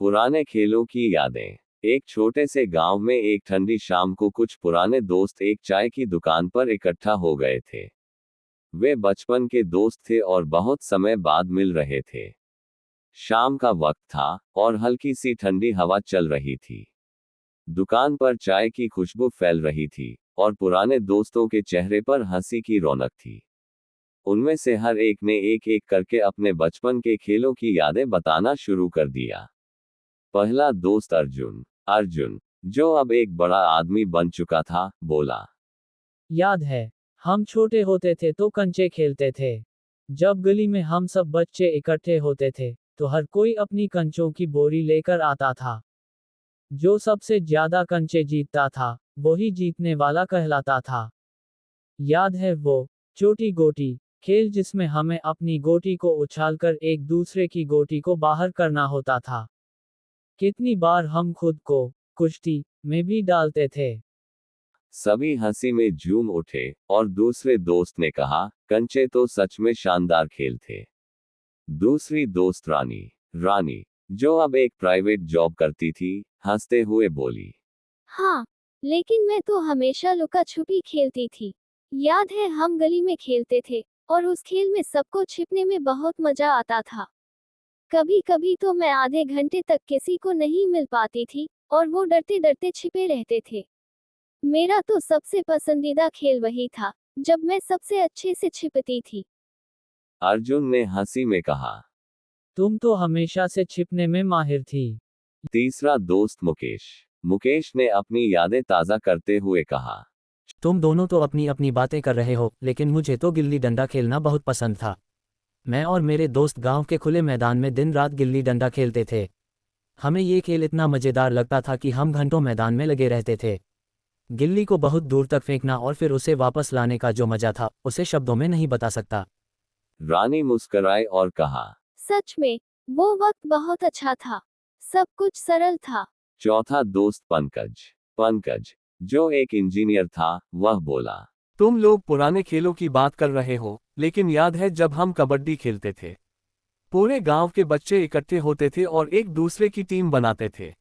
पुराने खेलों की यादें। एक छोटे से गांव में एक ठंडी शाम को कुछ पुराने दोस्त एक चाय की दुकान पर इकट्ठा हो गए थे। वे बचपन के दोस्त थे और बहुत समय बाद मिल रहे थे। शाम का वक्त था और हल्की सी ठंडी हवा चल रही थी। दुकान पर चाय की खुशबू फैल रही थी और पुराने दोस्तों के चेहरे पर हंसी की रौनक थी। उनमें से हर एक ने एक एक करके अपने बचपन के खेलों की यादें बताना शुरू कर दिया। पहला दोस्त अर्जुन, जो अब एक बड़ा आदमी बन चुका था, बोला। याद है, हम छोटे होते थे तो कंचे खेलते थे। जब गली में हम सब बच्चे इकट्ठे होते थे, तो हर कोई अपनी कंचों की बोरी लेकर आता था। जो सबसे ज्यादा कंचे जीतता था, वही जीतने वाला कहलाता था। याद है वो चोटी गोटी खेल जिसमें हमें अपनी गोटी को उछालकर एक दूसरे की गोटी को बाहर करना होता था। कितनी बार हम खुद को कुश्ती में भी डालते थे। सभी हंसी में झूम उठे और दूसरे दोस्त ने कहा, कंचे तो सच में शानदार खेल थे। दूसरी दोस्त रानी, जो अब एक प्राइवेट जॉब करती थी, हंसते हुए बोली। हाँ, लेकिन मैं तो हमेशा लुका छुपी खेलती थी। याद है हम गली में खेलते थे और उस खेल में सबको छिपने में बहुत मजा आता था। कभी कभी तो मैं आधे घंटे तक किसी को नहीं मिल पाती थी और वो डरते डरते छिपे रहते थे। मेरा तो सबसे पसंदीदा खेल वही था जब मैं सबसे अच्छे से छिपती थी। अर्जुन ने हंसी में कहा। तुम तो हमेशा से छिपने में माहिर थी। तीसरा दोस्त मुकेश ने अपनी यादें ताजा करते हुए कहा। तुम दोनों तो अपनी अपनी बातें कर रहे हो, लेकिन मुझे तो गिल्ली डंडा खेलना बहुत पसंद था। मैं और मेरे दोस्त गांव के खुले मैदान में दिन रात गिल्ली डंडा खेलते थे। हमें ये खेल इतना मज़ेदार लगता था कि हम घंटों मैदान में लगे रहते थे। गिल्ली को बहुत दूर तक फेंकना और फिर उसे वापस लाने का जो मजा था, उसे शब्दों में नहीं बता सकता। रानी मुस्कुराई और कहा। सच में, वो वक्त बहुत अच्छा था। सब कुछ सरल था। चौथा दोस्त पंकज, जो एक इंजीनियर था, वह बोला। तुम लोग पुराने खेलों की बात कर रहे हो, लेकिन याद है जब हम कबड्डी खेलते थे। पूरे गांव के बच्चे इकट्ठे होते थे और एक दूसरे की टीम बनाते थे।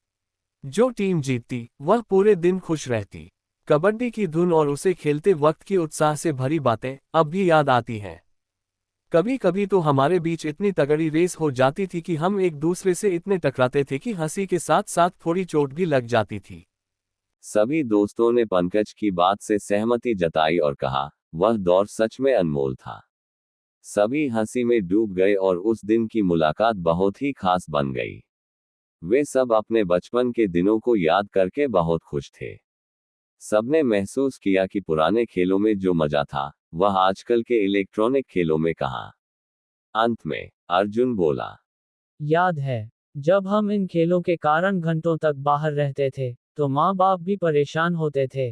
जो टीम जीतती, वह पूरे दिन खुश रहती। कबड्डी की धुन और उसे खेलते वक्त की उत्साह से भरी बातें अब भी याद आती हैं। कभी कभी तो हमारे बीच इतनी तगड़ी रेस हो जाती थी कि हम एक दूसरे से इतने टकराते थे कि हंसी के साथ साथ थोड़ी चोट भी लग जाती थी। सभी दोस्तों ने पंकज की बात से सहमति जताई और कहा, वह दौर सच में अनमोल था। सभी हंसी में डूब गए और उस दिन की मुलाकात बहुत ही खास बन गई। वे सब अपने बचपन के दिनों को याद करके बहुत खुश थे। सबने महसूस किया कि पुराने खेलों में जो मजा था, वह आजकल के इलेक्ट्रॉनिक खेलों में कहाँ। अंत में अर्जुन बोला। याद है, जब हम इन खेलों के कारण घंटों तक बाहर रहते थे, तो माँ बाप भी परेशान होते थे।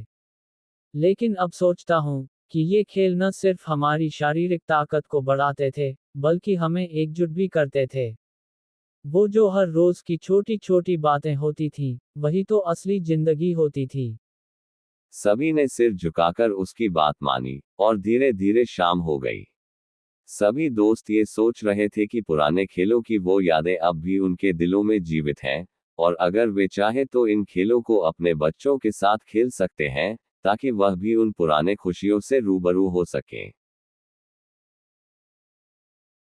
लेकिन अब सोचता हूँ कि ये खेल न सिर्फ हमारी शारीरिक ताकत को बढ़ाते थे, बल्कि हमें एकजुट भी करते थे। वो जो हर रोज की छोटी छोटी बातें होती थीं, वही तो असली जिंदगी होती थी। सभी ने सिर झुकाकर उसकी बात मानी और धीरे धीरे शाम हो गई। सभी दोस्त ये सोच रहे थे कि पुराने खेलों की वो यादें अब भी उनके दिलों में जीवित हैं, और अगर वे चाहे तो इन खेलों को अपने बच्चों के साथ खेल सकते हैं, ताकि वह भी उन पुराने खुशियों से रूबरू हो सकें।